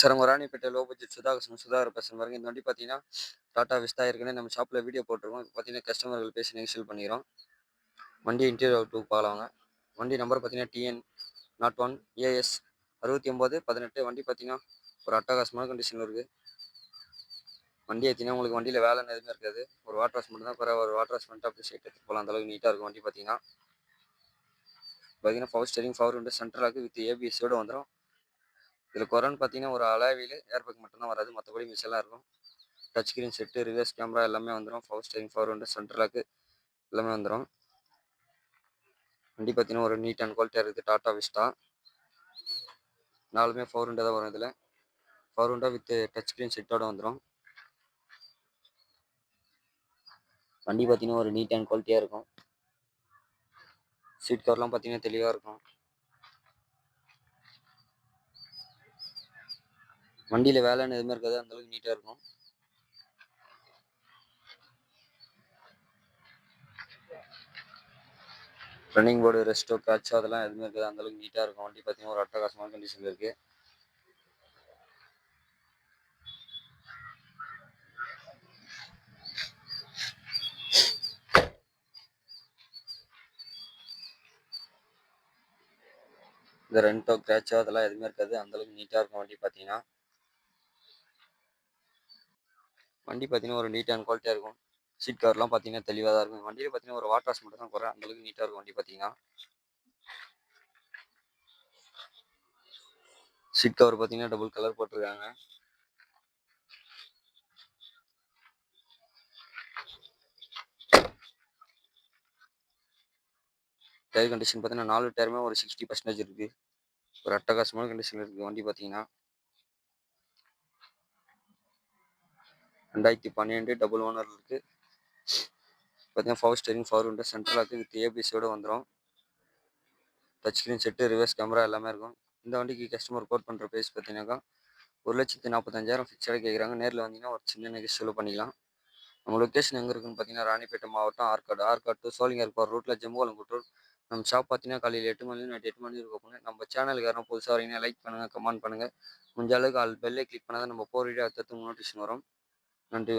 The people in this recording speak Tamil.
சார் உங்க ராணிப்பேட்டை லோ பட்ஜெட் சுதாகர் பேசுகிறேன் பாருங்க. இந்த வண்டி பார்த்தீங்கன்னா டாடா விஸ்தா ஏற்கனவே நம்ம ஷாப்பில் வீடியோ போட்டிருக்கோம். இப்போ பார்த்தீங்கன்னா கஸ்டமர்கள் பேசி நெகோஷியேட் பண்ணிக்கிறோம். வண்டி இன்டீரியர் அவுட் பார்க்கலாங்க. வண்டி நம்பர் பார்த்தீங்கன்னா TN01 AS 6918. வண்டி பார்த்தீங்கன்னா ஒரு அட்டகாசமான கண்டிஷனில் இருக்குது. வண்டி ஏற்றினா உங்களுக்கு வண்டியில் வேலைன்னு எதுவுமே இருக்காது. ஒரு வாட்டர் வாஷ் மட்டும் தான் குறை. ஒரு வாட்டர் வாஷ் பண்ணிட்டு அப்படி சைட் எடுத்து போகலாம். அந்தளவுக்கு நீட்டாக இருக்கும் வண்டி பார்த்தீங்கன்னா. Power steering, power window, central lock with ABS-ஓட வந்துடும். இதில் குறைன்னு பார்த்தீங்கன்னா ஒரு அலாய் வீல், ஏர்பேக் மட்டும்தான் வராது. மற்றபடி மிஷெல்லாம் இருக்கும். Touch screen set, reverse camera எல்லாமே வந்துடும். Power steering, power window, central lock எல்லாமே வந்துடும். வண்டி பார்த்தீங்கன்னா ஒரு நீட் அண்ட் குவாலிட்டியாக இருக்குது. டாடா விஸ்டா 4மே பவர் விண்டோ தான் வரும். இதில் power window with touch screen செட்டோட வந்துடும். வண்டி பார்த்தீங்கன்னா ஒரு நீட் அண்ட் குவாலிட்டியாக இருக்கும். சீட் கவர்லாம் பார்த்தீங்கன்னா தெளிவாக இருக்கும். வண்டியில் வேலைன்னு எதுவுமே இருக்காது. அந்தளவுக்கு நீட்டாக இருக்கும். ரன்னிங் போர்டு, ரெஸ்ட்டோ, கிராச்சோ அதெல்லாம் எதுவுமே இருக்காது. அந்தளவுக்கு நீட்டாக இருக்கும். வண்டி பார்த்தீங்கன்னா ஒரு அட்டகாசமான கண்டிஷனில் இருக்குது. இந்த ரெண்டோ கிராச்சோ அதெல்லாம் எதுவுமே இருக்காது. அந்தளவுக்கு நீட்டாக இருக்கும் வண்டி பார்த்தீங்கன்னா. வண்டி பார்த்தீங்கன்னா ஒரு நீட் அண்ட் குவாலிட்டியாக இருக்கும். சீட் கவர்லாம் பார்த்தீங்கன்னா தெளிவாக தான் இருக்கும். வண்டியில் பார்த்தீங்கன்னா ஒரு வாட்டர் வாஷ் மட்டும் தான் குறை. அந்தளவுக்கு நீட்டாக இருக்கும் வண்டி பார்த்தீங்கன்னா. சீட் கவர் பார்த்தீங்கன்னா டபுள் கலர் போட்டிருக்காங்க. டயர் கண்டிஷன் பார்த்தீங்கன்னா 4 டயருமே ஒரு 60% இருக்குது. ஒரு அட்டகாசமான கண்டிஷனில் இருக்குது வண்டி பார்த்தீங்கன்னா. 2012 டபுள் ஓனர் இருக்குது. பார்த்தீங்கன்னா power steering, power window, central lock with ABS-ஓட வந்துடும். Touch screen set, reverse camera எல்லாமே இருக்கும். இந்த வண்டிக்கு கஸ்டமர் கோட் பண்ணுற ப்ரைஸ் பார்த்தீங்கன்னாக்கா 1,45,000 ஃபிக்ஸடாக கேட்குறாங்க. நேரில் வந்தீங்கன்னா ஒரு சின்ன நெகோஷியேட் பண்ணிக்கலாம். நம்ம லொக்கேஷன் எங்கே இருக்குன்னு பார்த்தீங்கன்னா ராணிப்பேட்டை மாவட்டம் ஆற்காடு டு சோளிங்கர் போகிற ரூட்டில் ஜம்புவலங்குட்டூர். நம்ம ஷாப் பார்த்தீங்கன்னா காலையில் 8 மணி நைட் 8 மணி இருக்கும். நம்ம சேனலுக்கு யாரும் புதுசாக வரீங்கன்னா லைக் பண்ணுங்கள், கமெண்ட் பண்ணுங்கள். முடிஞ்ச அளவுக்கு பெல்லை கிளிக் பண்ணால் தான் நம்ம போகிற வீடியோ அடுத்தடுத்து நோட்டிஃபிகேஷன் வரும். நன்றி.